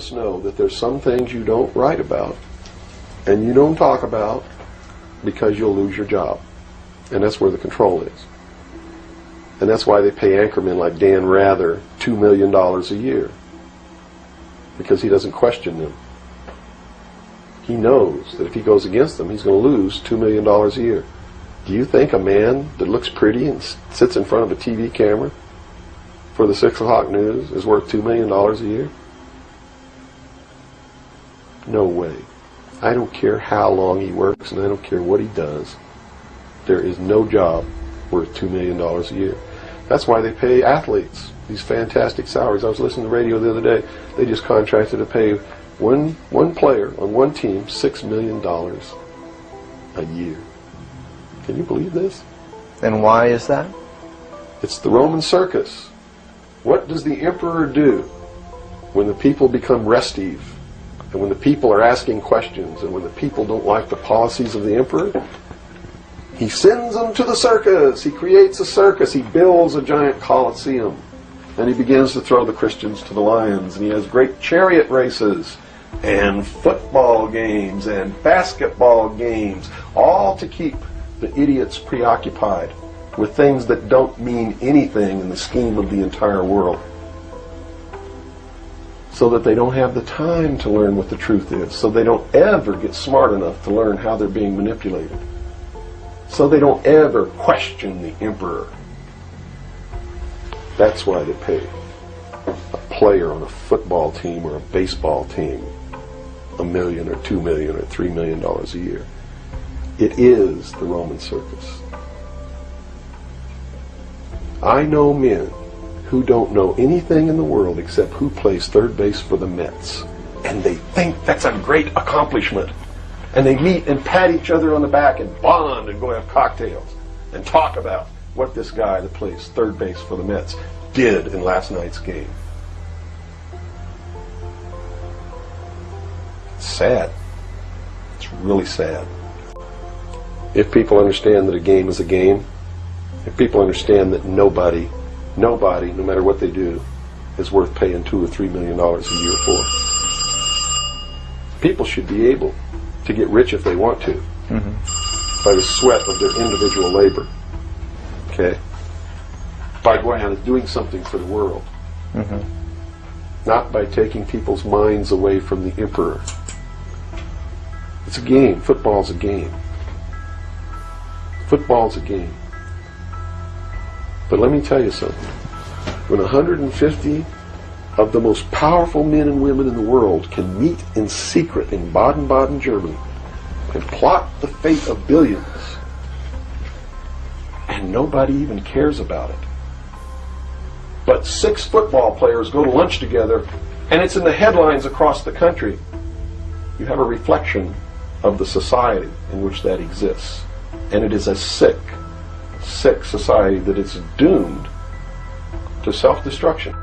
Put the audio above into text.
us know that there's some things you don't write about and you don't talk about because you'll lose your job. And that's where the control is. And that's why they pay anchormen like Dan Rather $2 million a year. Because he doesn't question them. He knows that if he goes against them, he's going to lose $2 million a year. Do you think a man that looks pretty and sits in front of a TV camera for the 6 o'clock news is worth $2 million a year? No way. I don't care how long he works and I don't care what he does. There is no job worth $2 million a year. That's why they pay athletes these fantastic salaries. I was listening to the radio the other day. They just contracted to pay one player on one team $6 million a year. Can you believe this? And why is that? It's the Roman circus. What does the emperor do when the people become restive, and when the people are asking questions, and when the people don't like the policies of the emperor? He sends them to the circus. He creates a circus. He builds a giant coliseum. And he begins to throw the Christians to the lions. And he has great chariot races and football games and basketball games, all to keep the idiots preoccupied with things that don't mean anything in the scheme of the entire world, so that they don't have the time to learn what the truth is, so they don't ever get smart enough to learn how they're being manipulated, so they don't ever question the emperor. That's why they pay a player on a football team or a baseball team $1 million or $2 million or $3 million a year. It is the Roman circus. I know men who don't know anything in the world except who plays third base for the Mets. And they think that's a great accomplishment. And they meet and pat each other on the back and bond and go have cocktails and talk about what this guy that plays third base for the Mets did in last night's game. It's sad. It's really sad. If people understand that a game is a game, if people understand that nobody, no matter what they do, is worth paying $2 or $3 million a year for, people should be able to get rich if they want to, by the sweat of their individual labor. Okay? By going out and doing something for the world. Not by taking people's minds away from the emperor. It's a game. Football's a game. Football's a game. But let me tell you something. When 150 of the most powerful men and women in the world can meet in secret in Baden-Baden, Germany, and plot the fate of billions, and nobody even cares about it, but 6 football players go to lunch together, and it's in the headlines across the country, you have a reflection of the society in which that exists. And it is a sick society that is doomed to self-destruction.